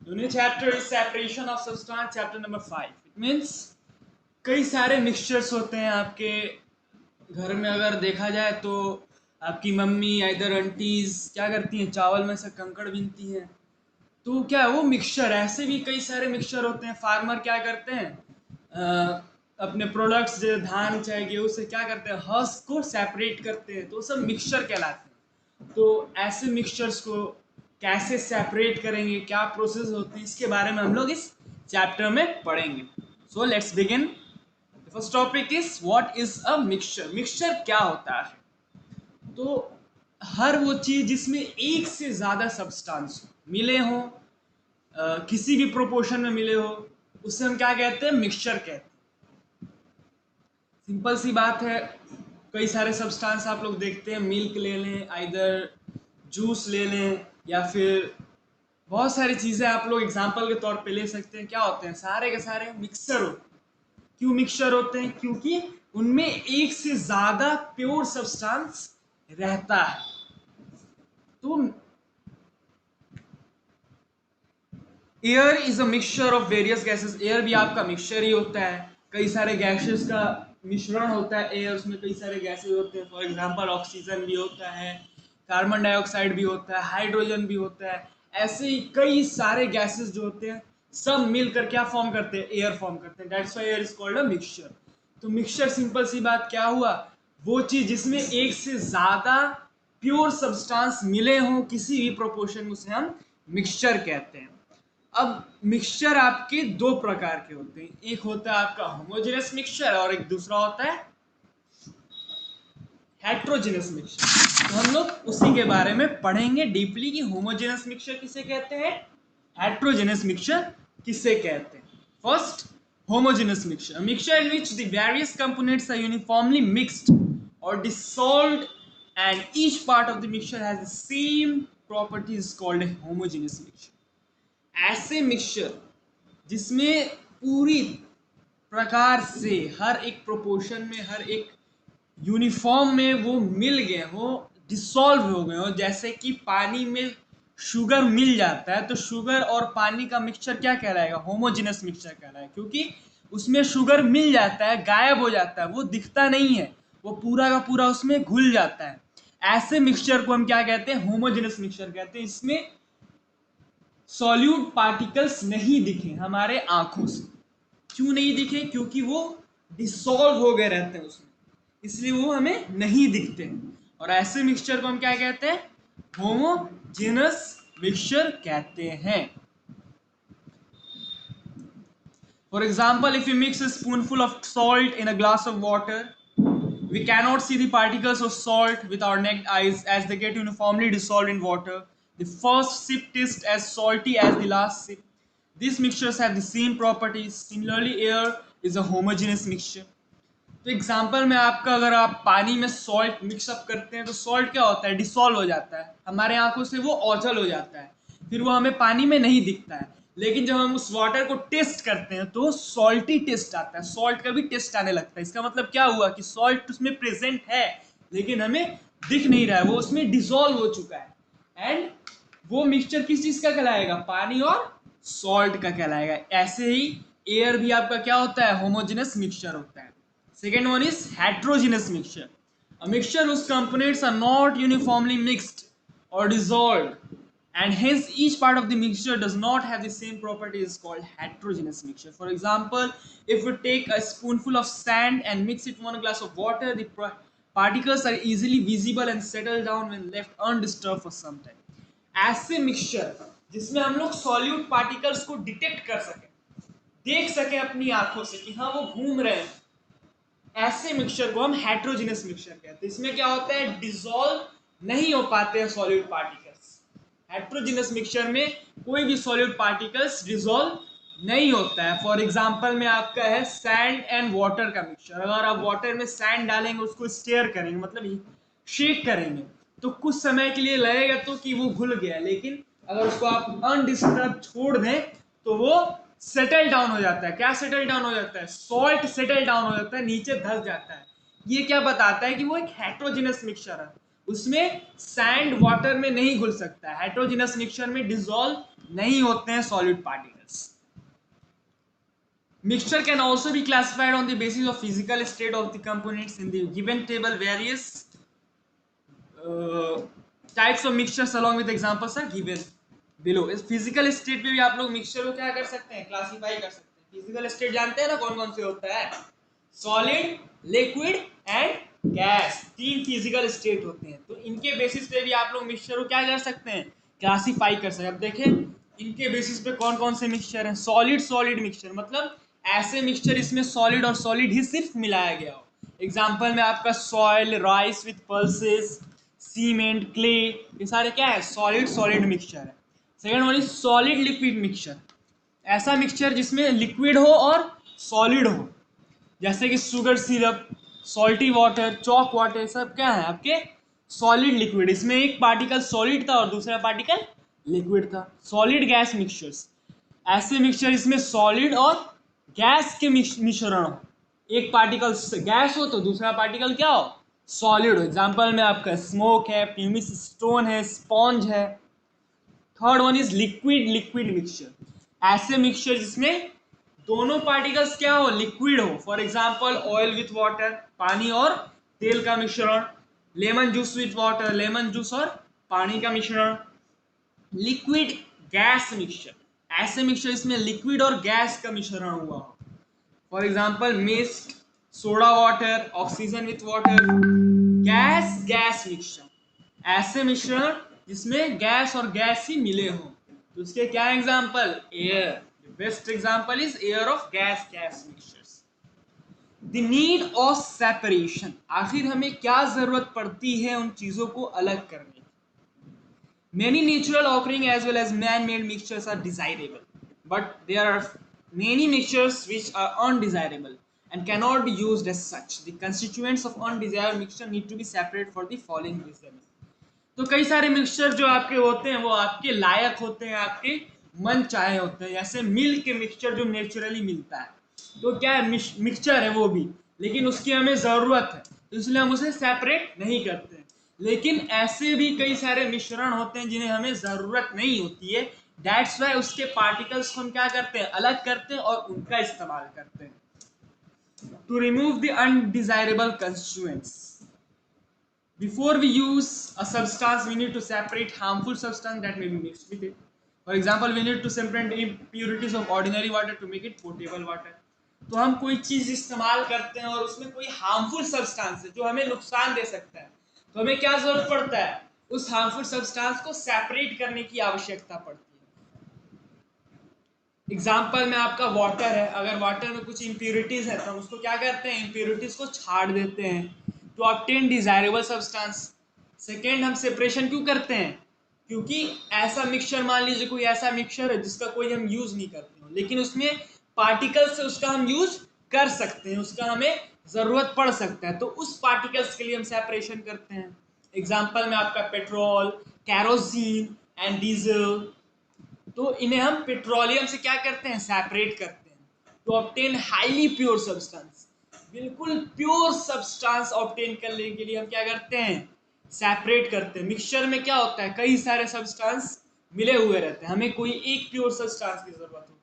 The new chapter is separation of substance, chapter number 5. It means कई सारे mixtures होते हैं आपके घर में। अगर देखा जाए तो आपकी मम्मी इधर आंटीज क्या करती हैं, चावल में से कंकड़ बीनती हैं। तो क्या है वो मिक्सचर। ऐसे भी कई सारे मिक्सचर होते हैं। फार्मर क्या करते हैं, अपने प्रोडक्ट्स जो धान चाहे गेहूँ से क्या करते हैं, हस्क को सेपरेट करते हैं, तो वो सब मिक्सचर कहलाते हैं। तो ऐसे मिक्सचर्स को कैसे सेपरेट करेंगे, क्या प्रोसेस होते हैं, इसके बारे में हम लोग इस चैप्टर में पढ़ेंगे। So let's begin. First topic is what is a mixture. Mixture क्या होता है? तो हर वो चीज जिसमें एक से ज्यादा सब्सटेंस मिले हों, किसी भी प्रोपोर्शन में मिले हो, उससे हम क्या कहते हैं, मिक्सचर कहते हैं। सिंपल सी बात है। कई सारे सब्सटेंस आप लोग देखते हैं, मिल्क ले लें, आइदर जूस ले लें, या फिर बहुत सारी चीज़ें आप लोग एग्जाम्पल के तौर पे ले सकते हैं। क्या होते हैं, सारे के सारे मिक्सर होते हैं। क्यों मिक्सचर होते हैं? क्योंकि उनमें एक से ज़्यादा प्योर सब्सटेंस रहता है। तो air is a mixture of various gases. Air भी आपका मिक्सचर ही होता है। कई सारे गैसेस का मिश्रण होता है एयर, उसमें कई सारे गैसेस होते हैं। फॉर एग्जांपल ऑक्सीजन भी होता है, कार्बन डाइऑक्साइड भी होता है, हाइड्रोजन भी होता है। ऐसे ही कई सारे गैसेस जो होते हैं सब मिलकर क्या फॉर्म करते हैं, एयर फॉर्म करते हैं। That's why air is called a mixture. तो मिक्सचर सिंपल सी बात क्या हुआ, वो चीज जिसमें एक से ज्यादा प्योर सब्सटेंस मिले हों किसी भी प्रोपोर्शन में, उसे हम मिक्सचर कहते हैं। अब मिक्सचर आपके दो प्रकार के होते हैं। एक होता है आपका होमोजेनस मिक्सचर और एक दूसरा होता है हेट्रोजेनस मिक्सचर। तो हम लोग उसी के बारे में पढ़ेंगे डीपली कि होमोजेनस मिक्सचर किसे कहते हैं, हेट्रोजेनस मिक्सचर किसे कहते हैं। First, homogeneous mixture, a mixture in which the various components are uniformly mixed or dissolved and each part of the mixture has the same properties is called a homogeneous mixture. ऐसे mixture जिसमें पूरी प्रकार से हर एक proportion में, हर एक uniform में वो मिल गए हो, डिसॉल्व हो गए हो। जैसे कि पानी में शुगर मिल जाता है, तो शुगर और पानी का मिक्सचर क्या कहलाएगा, होमोजेनस मिक्सचर कहलाएगा। क्योंकि उसमें शुगर मिल जाता है, गायब हो जाता है, वो दिखता नहीं है, वो पूरा का पूरा उसमें घुल जाता है। ऐसे मिक्सचर को हम क्या कहते हैं, होमोजेनस मिक्सचर कहते हैं। इसमें सॉल्यूट पार्टिकल्स नहीं दिखे हमारे आंखों से। क्यों नहीं दिखे? क्योंकि वो डिसॉल्व हो गए रहते हैं उसमें, इसलिए वो हमें नहीं दिखते हैं। और ऐसे मिक्सचर को हम क्या कहते हैं, होमोजेनस मिक्सचर कहते हैं। For example, if you mix a spoonful of salt in a glass of water, we cannot see the particles of salt with our naked eyes as they get uniformly dissolved in water. The first sip tastes as salty as the last sip. These mixtures have the same properties. Similarly, air is a homogeneous mixture. तो example में आपका, अगर आप पानी में salt mix up करते हैं तो सॉल्ट क्या होता है, डिसॉल्व हो जाता है, हमारे आंखों से वो ओझल हो जाता है, फिर वो हमें पानी में नहीं दिखता है। लेकिन जब हम उस वाटर को टेस्ट करते हैं तो सॉल्टी टेस्ट आता है, सॉल्ट का भी टेस्ट आने लगता है। इसका मतलब क्या हुआ कि सॉल्ट उसमें प्रेजेंट है लेकिन हमें दिख नहीं रहा है, वो उसमें डिसॉल्व हो चुका है। एंड वो मिक्सचर किस चीज का कहलाएगा, पानी और सॉल्ट का कहलाएगा। ऐसे ही एयर भी आपका क्या होता है, होमोजेनस मिक्सचर होता है। Second one is heterogeneous mixture. A mixture whose components are not uniformly mixed or dissolved, and hence each part of the mixture does not have the same property is called heterogeneous mixture. For example, if we take a spoonful of sand and mix it in one glass of water, the particles are easily visible and settle down when left undisturbed for some time. ऐसे mixture जिसमें हम लोग solute particles को detect कर सकें, देख सकें अपनी आंखों से कि हाँ वो घूम रहे हैं, ऐसे मिक्सचर को हम हेट्रोजेनस मिक्सचर कहते हैं। इसमें क्या होता है, डिसॉल्व नहीं हो पाते हैं सॉलिड पार्टिकल्स। हेट्रोजेनस मिक्सचर में कोई भी सॉलिड पार्टिकल्स डिसॉल्व नहीं होता है। फॉर एग्जांपल में आपका है सैंड एंड वाटर का मिक्सचर। अगर आप वाटर में सैंड डालेंगे, उसको स्टेयर करेंगे, मतलब शेक करेंगे, तो कुछ समय के लिए लगेगा तो कि वो घुल गया, लेकिन अगर उसको आप अनडिस्टर्ब छोड़ दें तो वो सेटल डाउन हो जाता है। क्या सेटल डाउन हो जाता है, सॉल्ट सेटल डाउन हो जाता है, नीचे धस जाता है। ये क्या बताता है कि वो एक हेट्रोजेनस मिक्सचर है, उसमें सैंड वाटर में नहीं घुल सकता है। हेट्रोजेनस मिक्सचर में डिसॉल्व नहीं होते हैं solid particles. Mixture can also be classified on the basis of physical state of the components in the given table. Various types of mixtures along with examples are given below. इस physical state पे भी आप लोग mixture को क्या कर सकते हैं, क्लासीफाई कर सकते हैं। फिजिकल स्टेट जानते हैं ना कौन कौन से होता है, सॉलिड, लिक्विड एंड गैस, तीन फिजिकल स्टेट होते हैं। तो इनके बेसिस पे भी आप लोग मिक्सचर को क्या कर सकते हैं, क्लासीफाई कर सकते हैं। अब देखें इनके बेसिस पे कौन कौन से मिक्सचर हैं। सॉलिड सॉलिड मिक्सचर मतलब ऐसे मिक्सचर इसमें सॉलिड और सॉलिड ही सिर्फ मिलाया गया हो। एग्जाम्पल में आपका soil, rice with pulses, cement, clay, ये सारे क्या है, सॉलिड सॉलिड मिक्सचर है। Second one is solid liquid mixture, ऐसा मिक्सचर जिसमें लिक्विड हो और सॉलिड हो, जैसे कि sugar syrup, salty water, chalk water, सब क्या है आपके सॉलिड लिक्विड। इसमें एक पार्टिकल सॉलिड था और दूसरा पार्टिकल लिक्विड था। सॉलिड गैस मिक्सचर्स, ऐसे मिक्सचर इसमें सॉलिड और गैस के मिश्रण हो, एक पार्टिकल गैस हो तो दूसरा पार्टिकल क्या हो, सॉलिड हो। एग्जांपल में आपका स्मोक है, प्यूमिस स्टोन है, स्पॉन्ज है। Third one is liquid liquid mixture, ऐसे मिक्सचर जिसमें दोनों पार्टिकल्स क्या हो, लिक्विड हो। For example oil with water, पानी और तेल का मिश्रण। Lemon juice with water, lemon juice और पानी का मिश्रण। लिक्विड गैस मिक्सचर, ऐसे मिक्सचर इसमें लिक्विड और गैस का मिश्रण हुआ हो। For example mist, soda water, oxygen with water. Gas gas mixture, ऐसे मिश्रण जिसमें गैस और गैस ही मिले हों। तो उसके क्या example, air, best example is air of gas gas mixtures. The need of separation, आखिर हमें क्या जरूरत पड़ती है उन चीजों को अलग करने की। Many natural occurring as well as man-made mixtures are desirable, but there are many mixtures which are undesirable and cannot be used as such. The constituents of undesired mixture need to be separate for the following reason. तो कई सारे mixture जो आपके होते हैं वो आपके लायक होते हैं, आपके मन चाहे होते हैं। जैसे मिल्क के मिक्सचर जो नेचुरली मिलता है, तो क्या है, मिक्सचर है वो भी, लेकिन उसकी हमें ज़रूरत है तो इसलिए हम उसे सेपरेट नहीं करते हैं। लेकिन ऐसे भी कई सारे मिश्रण होते हैं जिन्हें हमें ज़रूरत नहीं होती है, दैट्स वाई उसके पार्टिकल्स को हम क्या करते हैं, अलग करते हैं और उनका इस्तेमाल करते हैं। To remove the undesirable constituents, before we use a substance we need to separate harmful substance that may be mixed with it. For example, we need to separate impurities of ordinary water to make it potable water. तो हम कोई चीज इस्तेमाल करते हैं और उसमें कोई हार्मफुल सब्सटेंस है जो हमें नुकसान दे सकता है, तो हमें क्या जरूरत पड़ता है, उस हार्मफुल सब्सटेंस को सेपरेट करने की आवश्यकता पड़ती है। एग्जाम्पल में आपका वाटर है, अगर वाटर में कुछ इंप्योरिटीज है तो हम उसको क्या करते हैं, इंप्योरिटीज को छाड़ देते हैं to obtain desirable substance. Second, हम सेपरेशन क्यों करते हैं, क्योंकि ऐसा मिक्सचर, मान लीजिए कोई ऐसा मिक्सचर है जिसका कोई हम यूज नहीं करते हो, लेकिन उसमें पार्टिकल्स से उसका हम यूज कर सकते हैं, उसका हमें जरूरत पड़ सकता है, तो उस पार्टिकल्स के लिए हम सेपरेशन करते हैं। एग्जाम्पल में आपका पेट्रोल, कैरोसिन एंड डीजल, तो इन्हें हम पेट्रोलियम से क्या करते हैं, सेपरेट करते हैं to obtain highly pure substance. बिल्कुल प्योर सब्सटेंस ऑब्टेन करने के लिए हम क्या करते हैं, सेपरेट करते हैं। मिक्सचर में क्या होता है, कई सारे सब्सटेंस मिले हुए रहते हैं, हमें कोई एक प्योर सब्सटेंस की जरूरत हो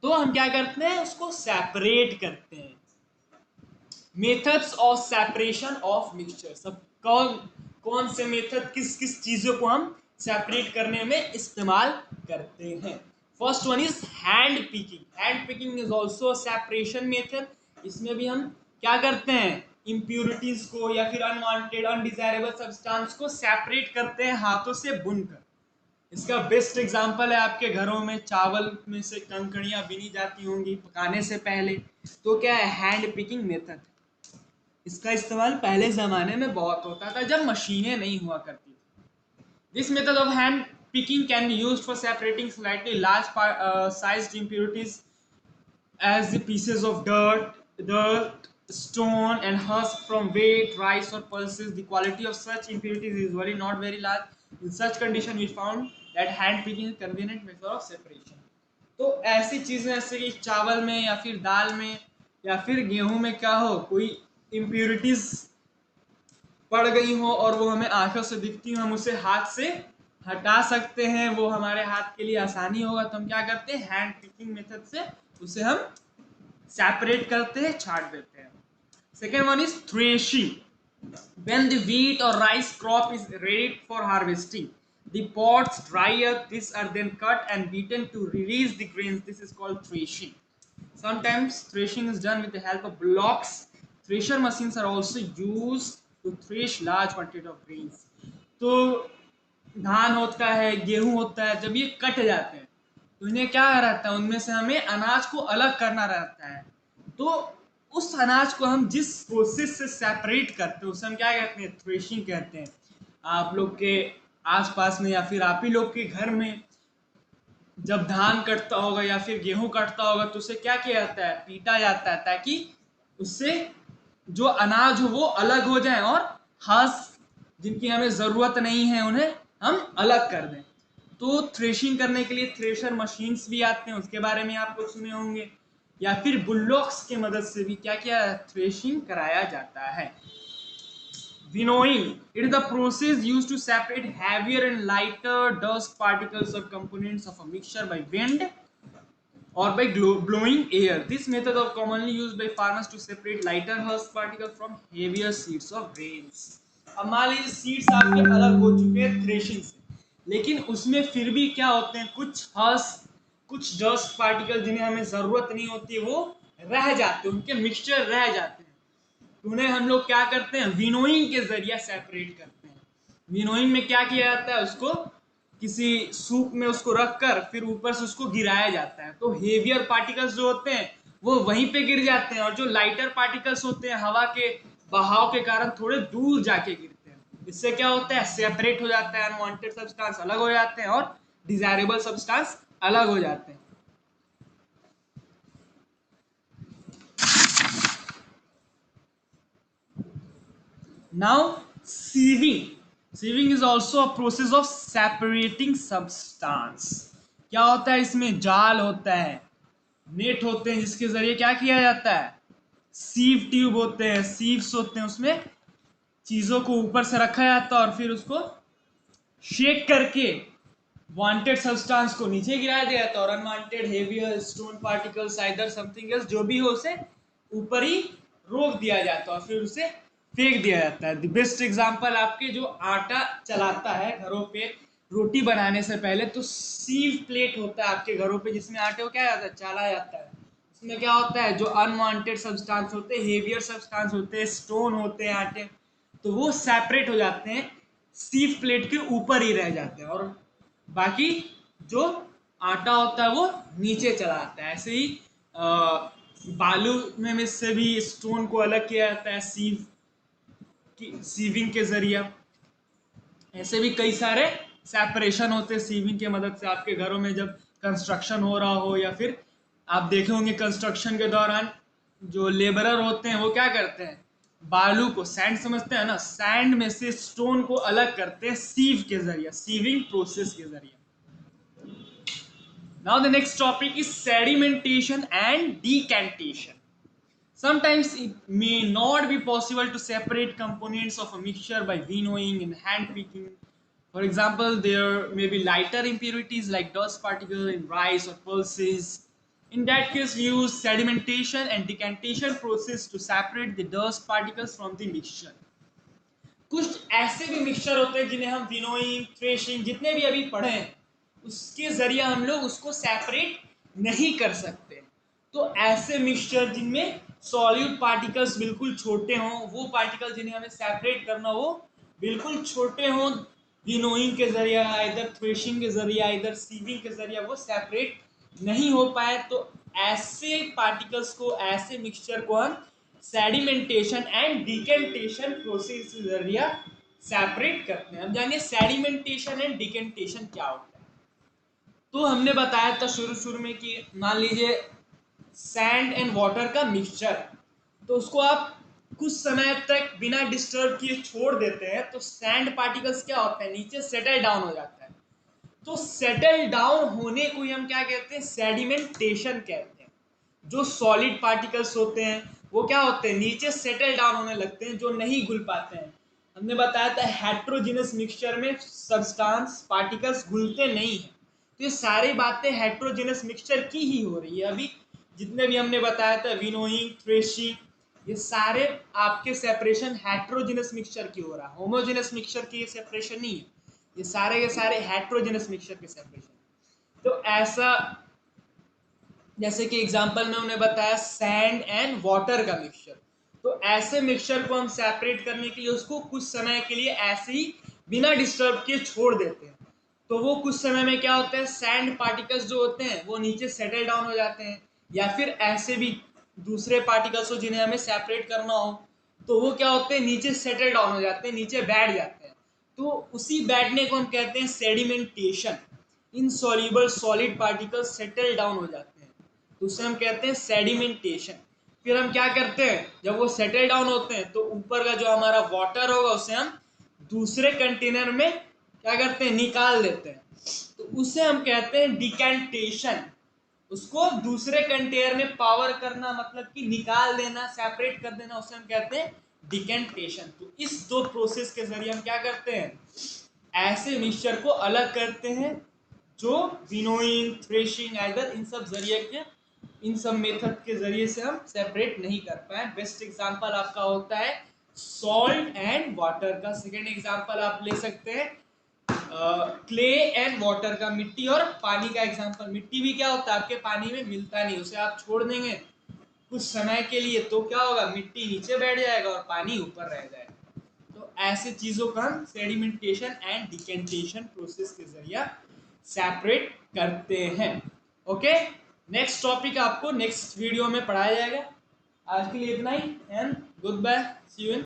तो हम क्या करते हैं, उसको सेपरेट करते हैं। Methods of separation of mixture, सब कौन कौन से मेथड किस किस चीजों को हम सेपरेट करने में इस्तेमाल करते हैं। First one is hand picking. Hand picking is also separation method. इसमें भी हम क्या करते हैं, इम्प्यूरिटीज को या फिर अनवांटेड अनडिजायरेबल सब्सटेंस को सेपरेट करते हैं हाथों से बुनकर। इसका बेस्ट एग्जांपल है आपके घरों में चावल में से कंकड़ियां बिनी जाती होंगी पकाने से पहले, तो क्या है, हैंड पिकिंग मेथड। इसका इस्तेमाल पहले ज़माने में बहुत होता था जब मशीनें नहीं हुआ करती थी। This method of hand picking can be used for separating slightly large sized impurities as the pieces of dirt, stone, and husk from wheat, rice, or pulses. The quality of such impurities is usually not very large. In such condition, we found that hand picking is a convenient method of separation. तो ऐसी चीज़ें जैसे कि चावल में या फिर दाल में या फिर गेहूं में क्या हो, कोई इम्प्योरिटीज पड़ गई हो और वो हमें आंखों से दिखती हो, हम उसे हाथ से हटा सकते हैं, वो हमारे हाथ के लिए आसानी होगा, तो हम क्या करते हैं, हैंड पिकिंग मेथड से उसे हम सेपरेट करते हैं, छांट देते हैं। Second one is threshing. When the wheat or rice crop is ready for harvesting, the pods dry up. These are then cut and beaten to release the grains. This is called threshing. Sometimes threshing is done with the help of blocks. Thresher machines are also used to thresh large quantity of grains. तो धान होता है, गेहूं होता है, जब ये cut जाते हैं तो इन्हें क्या रहता है, उनमें से हमें अनाज को अलग करना रहता है। तो उस अनाज को हम जिस प्रोसेस से सेपरेट करते हैं उसे हम क्या कहते हैं, थ्रेशिंग कहते हैं। आप लोग के आसपास में या फिर आप ही लोग के घर में जब धान कटता होगा या फिर गेहूं कटता होगा तो उसे क्या किया जाता है, पीटा जाता है, ताकि उससे जो अनाज हो वो अलग हो जाए और घास जिनकी हमें जरूरत नहीं है उन्हें हम अलग कर दें। तो थ्रेशिंग करने के लिए थ्रेशर मशीन्स भी आते हैं, उसके बारे में आप लोग सुने होंगे। या फिर बुल्डॉग्स की मदद से भी क्या किया थ्रेशिंग कराया जाता है। Winnowing. It is the process used to separate heavier and lighter dust particles or components of a mixture by wind or by blowing air. This method is commonly used by farmers to separate lighter husk particles from heavier seeds of grains. अब मान लीजिए seeds आपके अलग हो चुके हैं threshing से, लेकिन उसमें फिर भी क्या होते हैं, कुछ हस्क, कुछ डस्ट पार्टिकल जिन्हें हमें जरूरत नहीं होती वो रह जाते हैं, उनके मिक्सचर रह जाते हैं। उन्हें हम लोग क्या करते हैं, विनोइंग के जरिए सेपरेट करते हैं। विनोइंग में क्या किया जाता है, उसको किसी सूप में उसको रखकर फिर ऊपर से उसको गिराया जाता है, तो हेवियर पार्टिकल्स जो होते हैं वो वहीं पे गिर जाते हैं, और जो लाइटर पार्टिकल्स होते हैं हवा के बहाव के कारण थोड़े दूर जाके गिरते हैं। इससे क्या होता है, सेपरेट हो जाता है, अनवांटेड सब्सटेंस अलग हो जाते हैं और डिजायरेबल सब्सटेंस अलग हो जाते हैं। Now, sieving. Sieving is also a process of separating substance. क्या होता है इसमें, जाल होता है, नेट होते हैं जिसके जरिए क्या किया जाता है, सीव ट्यूब होते हैं, सीव्स होते हैं, उसमें चीजों को ऊपर से रखा जाता है और फिर उसको शेक करके वांटेड सब्सटेंस को नीचे गिराया दिया जाता है और unwanted heavier stone particles either something else जो भी हो उसे ऊपर ही रोक दिया जाता है और फिर उसे फेंक दिया जाता है। द बेस्ट एग्जांपल आपके जो आटा चलाता है घरों पे रोटी बनाने से पहले, तो सीव प्लेट होता है आपके घरों पे जिसमें आटे को क्या जाता है, चाला जाता है। इसमें क्या होता है, जो अनवांटेड सब्सटेंस होते हैं, हेवियर सब्सटेंस होते हैं, स्टोन होते हैं आटे, तो वो सेपरेट हो जाते हैं, सीव प्लेट के ऊपर ही रह जाते हैं और बाकी जो आटा होता है वो नीचे चला आता है। ऐसे ही बालू में से भी स्टोन को अलग किया जाता है सीविंग के जरिए। ऐसे भी कई सारे सेपरेशन होते हैं सीविंग के मदद से। आपके घरों में जब कंस्ट्रक्शन हो रहा हो या फिर आप देखे होंगे कंस्ट्रक्शन के दौरान जो लेबरर होते हैं वो क्या करते हैं, बालू को, सैंड समझते हैं ना, सैंड में से स्टोन को अलग करते हैं सीव के जरिए, सीविंग प्रोसेस के जरिए। Now the next topic is sedimentation and decantation. Sometimes it may not be possible to separate components of a mixture by winnowing and hand picking. For example, there may be lighter impurities like dust particles in rice or pulses. In that case, we use sedimentation and decantation process to separate the dust particles from the mixture. कुछ ऐसे भी mixture होते हैं जिन्हें हम winnowing, threshing, जितने भी अभी पढ़े हैं उसके जरिए हम लोग उसको सेपरेट नहीं कर सकते। तो ऐसे मिक्सचर जिनमें सॉल्यूट पार्टिकल्स बिल्कुल छोटे हों, वो पार्टिकल जिन्हें हमें सेपरेट करना हो बिल्कुल छोटे हों, विनोइंग के जरिए, इधर थ्रेशिंग के जरिए, इधर सीविंग के जरिए वो सेपरेट नहीं हो पाए, तो ऐसे पार्टिकल्स को, ऐसे मिक्सचर को हम सेडिमेंटेशन एंड डिकेंटेशन प्रोसेस के जरिए सेपरेट करते हैं। अब जानिए सेडिमेंटेशन एंड डिकेंटेशन क्या होता है। तो हमने बताया था शुरू में कि मान लीजिए सैंड एंड वाटर का मिक्सचर, तो उसको आप कुछ समय तक बिना डिस्टर्ब किए छोड़ देते हैं तो सैंड पार्टिकल्स क्या होते हैं, नीचे सेटल डाउन हो जाता है। तो सेटल डाउन होने को ही हम क्या कहते हैं, सेडिमेंटेशन कहते हैं। जो सॉलिड पार्टिकल्स होते हैं वो क्या होते हैं, नीचे सेटल डाउन होने लगते हैं, जो नहीं घुल पाते हैं। हमने बताया था हेट्रोजीनस मिक्सचर में सब्सटेंस पार्टिकल्स घुलते नहीं हैं। तो ये सारी बातें हेट्रोजीनस मिक्सचर की ही हो रही है। अभी जितने भी हमने बताया था विनोइंग, थ्रेशिंग, ये सारे आपके सेपरेशन हेट्रोजीनस मिक्सचर की हो रहा है, होमोजेनस मिक्सचर की ये सेपरेशन नहीं है। ये सारे के सारे हेट्रोजीनस मिक्सचर के सेपरेशन। तो ऐसा, जैसे कि एग्जांपल में उन्हें बताया सैंड एंड वाटर का मिक्सचर, तो ऐसे मिक्सचर को हम सेपरेट करने के लिए उसको कुछ समय के लिए ऐसे ही बिना डिस्टर्ब किए छोड़ देते हैं। तो वो कुछ समय में क्या होता है, सैंड पार्टिकल्स जो होते हैं वो नीचे सेटल डाउन हो जाते हैं, या फिर ऐसे भी दूसरे पार्टिकल्स हो जिन्हें हमें सेपरेट करना हो तो वो क्या होते हैं, नीचे सेटल डाउन हो जाते हैं, नीचे बैठ जाते हैं। तो उसी बैठने को हम कहते हैं sedimentation. Insoluble solid particles settle down हो जाते हैं तो उसे हम कहते हैं सेडिमेंटेशन। फिर हम क्या करते हैं, जब वो सेटल डाउन होते हैं तो ऊपर का जो हमारा वाटर होगा उसे हम दूसरे कंटेनर में क्या करते हैं, निकाल देते हैं। तो उसे हम कहते हैं डिकेंटेशन। उसको दूसरे कंटेनर में पावर करना, मतलब कि निकाल देना, सेपरेट कर देना, उसे हम कहते हैं डिकेंटेशन। तो इस दो प्रोसेस के जरिए हम क्या करते हैं, ऐसे मिक्सचर को अलग करते हैं जो विनोइंग, थ्रेशिंग, आइदर इन सब जरिए के, इन सब मेथड के जरिए से हम सेपरेट नहीं कर पाए। बेस्ट एग्जांपल आपका होता है सॉल्ट एंड वाटर का। सेकेंड एग्जांपल आप ले सकते हैं क्ले एंड वाटर का, मिट्टी और पानी का एग्जांपल। मिट्टी भी क्या होता है, आपके पानी में मिलता नहीं, उसे आप छोड़ देंगे कुछ समय के लिए तो क्या होगा, मिट्टी नीचे बैठ जाएगा और पानी ऊपर रह जाएगा। तो ऐसे चीजों का हम सेडिमेंटेशन एंड डिकेंटेशन प्रोसेस के जरिए सेपरेट करते हैं। ओके, नेक्स्ट टॉपिक आपको नेक्स्ट वीडियो में पढ़ाया जाएगा। आज के लिए इतना ही, and goodbye, see you in